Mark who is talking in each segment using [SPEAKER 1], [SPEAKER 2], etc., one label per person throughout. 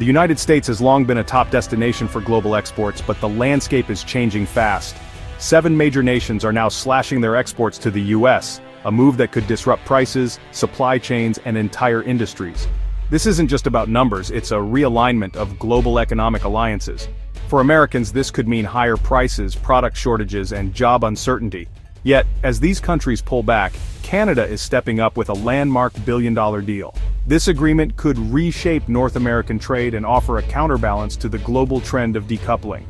[SPEAKER 1] The United States has long been a top destination for global exports, but the landscape is changing fast. 7 major nations are now slashing their exports to the US, a move that could disrupt prices, supply chains, and entire industries. This isn't just about numbers, it's a realignment of global economic alliances. For Americans, this could mean higher prices, product shortages, and job uncertainty. Yet, as these countries pull back, Canada is stepping up with a landmark billion-dollar deal. This agreement could reshape North American trade and offer a counterbalance to the global trend of decoupling.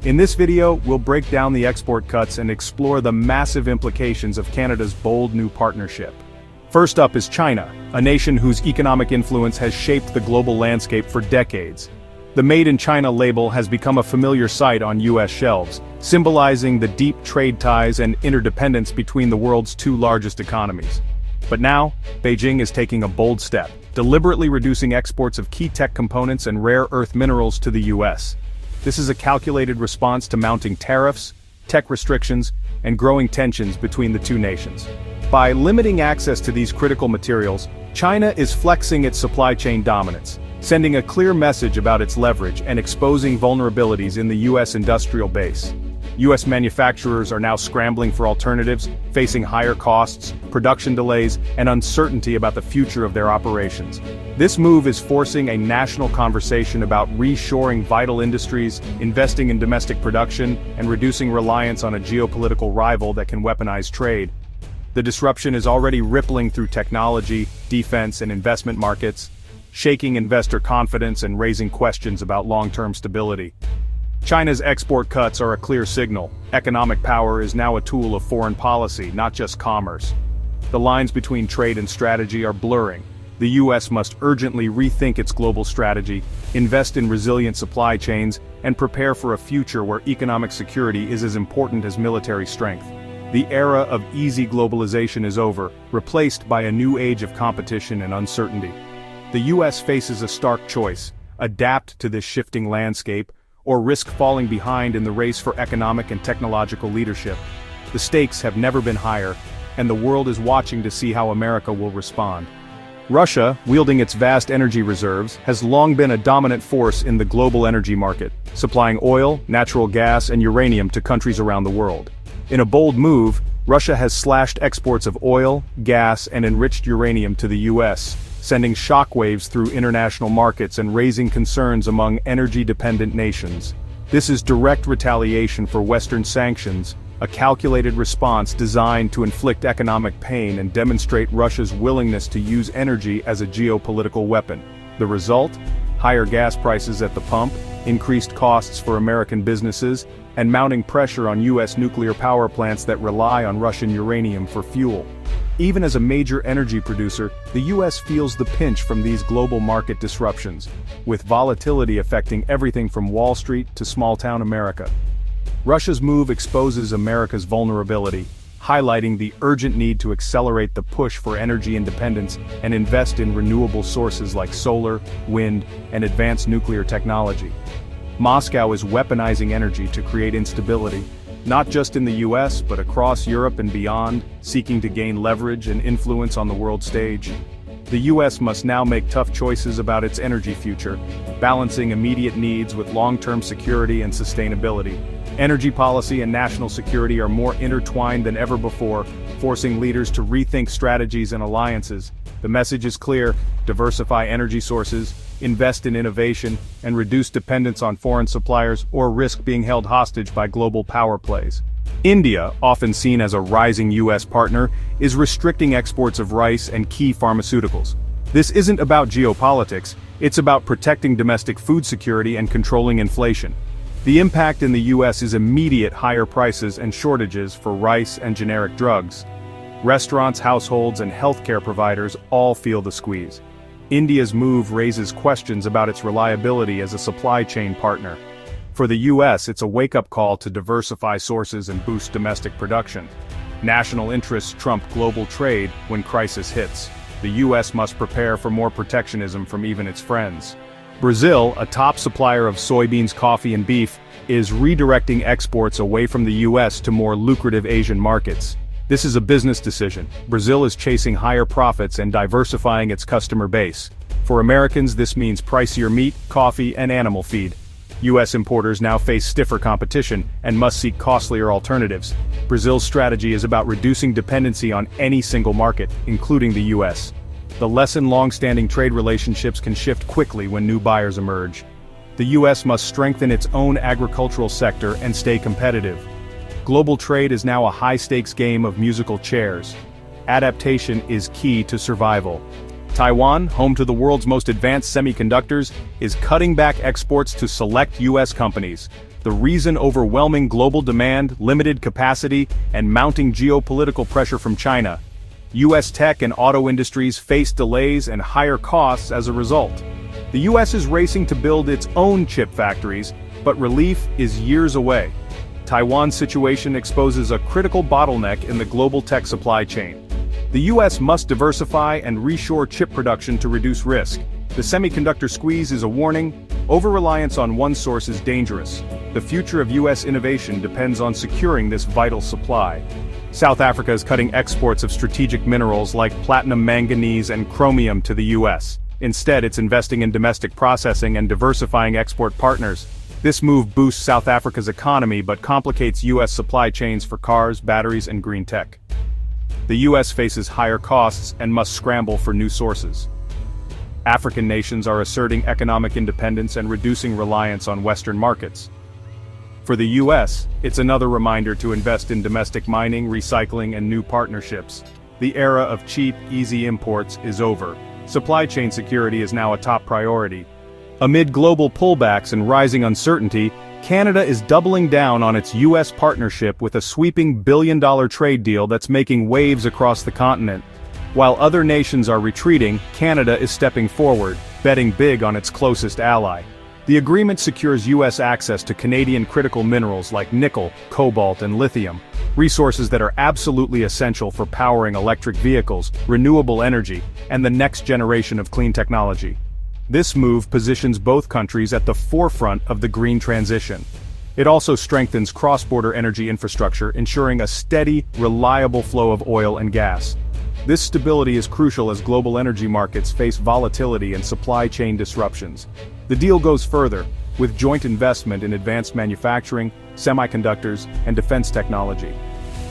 [SPEAKER 1] In this video, we'll break down the export cuts and explore the massive implications of Canada's bold new partnership. First up is China, a nation whose economic influence has shaped the global landscape for decades. The Made in China label has become a familiar sight on US shelves, symbolizing the deep trade ties and interdependence between the world's 2 largest economies. But now, Beijing is taking a bold step, deliberately reducing exports of key tech components and rare earth minerals to the US. This is a calculated response to mounting tariffs, tech restrictions, and growing tensions between the 2 nations. By limiting access to these critical materials, China is flexing its supply chain dominance, sending a clear message about its leverage and exposing vulnerabilities in the US industrial base. US manufacturers are now scrambling for alternatives, facing higher costs, production delays, and uncertainty about the future of their operations. This move is forcing a national conversation about reshoring vital industries, investing in domestic production, and reducing reliance on a geopolitical rival that can weaponize trade. The disruption is already rippling through technology, defense, and investment markets, shaking investor confidence and raising questions about long-term stability. China's export cuts are a clear signal. Economic power is now a tool of foreign policy, not just commerce. The lines between trade and strategy are blurring. The US must urgently rethink its global strategy, invest in resilient supply chains, and prepare for a future where economic security is as important as military strength. The era of easy globalization is over, replaced by a new age of competition and uncertainty. The US faces a stark choice: adapt to this shifting landscape, or risk falling behind in the race for economic and technological leadership. The stakes have never been higher, and the world is watching to see how America will respond. Russia, wielding its vast energy reserves, has long been a dominant force in the global energy market, supplying oil, natural gas, and uranium to countries around the world. In a bold move, Russia has slashed exports of oil, gas, and enriched uranium to the US, sending shockwaves through international markets and raising concerns among energy-dependent nations. This is direct retaliation for Western sanctions, a calculated response designed to inflict economic pain and demonstrate Russia's willingness to use energy as a geopolitical weapon. The result? Higher gas prices at the pump, increased costs for American businesses, and mounting pressure on US nuclear power plants that rely on Russian uranium for fuel. Even as a major energy producer, the US feels the pinch from these global market disruptions, with volatility affecting everything from Wall Street to small-town America. Russia's move exposes America's vulnerability, highlighting the urgent need to accelerate the push for energy independence and invest in renewable sources like solar, wind, and advanced nuclear technology. Moscow is weaponizing energy to create instability, not just in the US, but across Europe and beyond, seeking to gain leverage and influence on the world stage. The US must now make tough choices about its energy future, balancing immediate needs with long-term security and sustainability. Energy policy and national security are more intertwined than ever before, forcing leaders to rethink strategies and alliances. The message is clear: diversify energy sources, invest in innovation, and reduce dependence on foreign suppliers or risk being held hostage by global power plays. India, often seen as a rising US partner, is restricting exports of rice and key pharmaceuticals. This isn't about geopolitics, it's about protecting domestic food security and controlling inflation. The impact in the US is immediate: higher prices and shortages for rice and generic drugs. Restaurants, households, and healthcare providers all feel the squeeze. India's move raises questions about its reliability as a supply chain partner. For the US, it's a wake-up call to diversify sources and boost domestic production. National interests trump global trade when crisis hits. The US must prepare for more protectionism from even its friends. Brazil, a top supplier of soybeans, coffee, and beef, is redirecting exports away from the US to more lucrative Asian markets. This is a business decision. Brazil is chasing higher profits and diversifying its customer base. For Americans, this means pricier meat, coffee, and animal feed. U.S. importers now face stiffer competition and must seek costlier alternatives. Brazil's strategy is about reducing dependency on any single market, including the U.S. The long-standing trade relationships can shift quickly when new buyers emerge. The U.S. must strengthen its own agricultural sector and stay competitive. Global trade is now a high-stakes game of musical chairs. Adaptation is key to survival. Taiwan, home to the world's most advanced semiconductors, is cutting back exports to select U.S. companies. The reason: overwhelming global demand, limited capacity, and mounting geopolitical pressure from China. U.S. tech and auto industries face delays and higher costs as a result. The U.S. is racing to build its own chip factories, but relief is years away. Taiwan's situation exposes a critical bottleneck in the global tech supply chain. The U.S. must diversify and reshore chip production to reduce risk. The semiconductor squeeze is a warning. Over-reliance on one source is dangerous. The future of U.S. innovation depends on securing this vital supply. South Africa is cutting exports of strategic minerals like platinum, manganese, and chromium to the U.S. Instead, it's investing in domestic processing and diversifying export partners. This move boosts South Africa's economy but complicates U.S. supply chains for cars, batteries, and green tech. The U.S. faces higher costs and must scramble for new sources. African nations are asserting economic independence and reducing reliance on Western markets. For the U.S., it's another reminder to invest in domestic mining, recycling, and new partnerships. The era of cheap, easy imports is over. Supply chain security is now a top priority. Amid global pullbacks and rising uncertainty, Canada is doubling down on its U.S. partnership with a sweeping billion-dollar trade deal that's making waves across the continent. While other nations are retreating, Canada is stepping forward, betting big on its closest ally. The agreement secures U.S. access to Canadian critical minerals like nickel, cobalt, and lithium, resources that are absolutely essential for powering electric vehicles, renewable energy, and the next generation of clean technology. This move positions both countries at the forefront of the green transition. It also strengthens cross-border energy infrastructure, ensuring a steady, reliable flow of oil and gas. This stability is crucial as global energy markets face volatility and supply chain disruptions. The deal goes further, with joint investment in advanced manufacturing, semiconductors, and defense technology.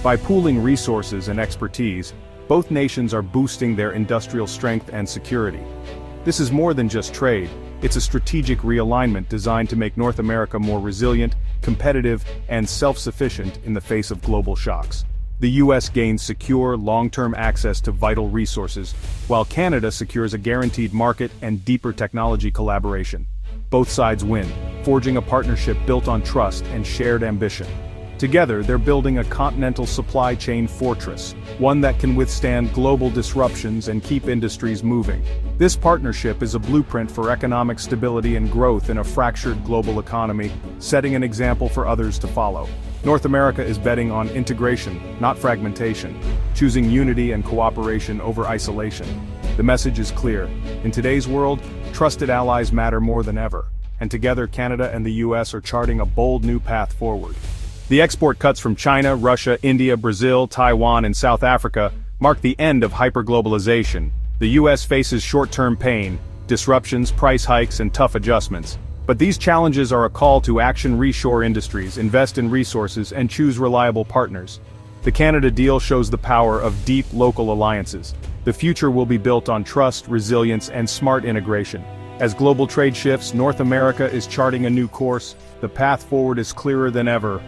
[SPEAKER 1] By pooling resources and expertise, both nations are boosting their industrial strength and security. This is more than just trade, it's a strategic realignment designed to make North America more resilient, competitive, and self-sufficient in the face of global shocks. The U.S. gains secure, long-term access to vital resources, while Canada secures a guaranteed market and deeper technology collaboration. Both sides win, forging a partnership built on trust and shared ambition. Together, they're building a continental supply chain fortress, one that can withstand global disruptions and keep industries moving. This partnership is a blueprint for economic stability and growth in a fractured global economy, setting an example for others to follow. North America is betting on integration, not fragmentation, choosing unity and cooperation over isolation. The message is clear. In today's world, trusted allies matter more than ever, and together Canada and the U.S. are charting a bold new path forward. The export cuts from China, Russia, India, Brazil, Taiwan, and South Africa mark the end of hyperglobalization. The U.S. faces short-term pain, disruptions, price hikes, and tough adjustments. But these challenges are a call to action: reshore industries, invest in resources, and choose reliable partners. The Canada deal shows the power of deep local alliances. The future will be built on trust, resilience, and smart integration. As global trade shifts, North America is charting a new course. The path forward is clearer than ever.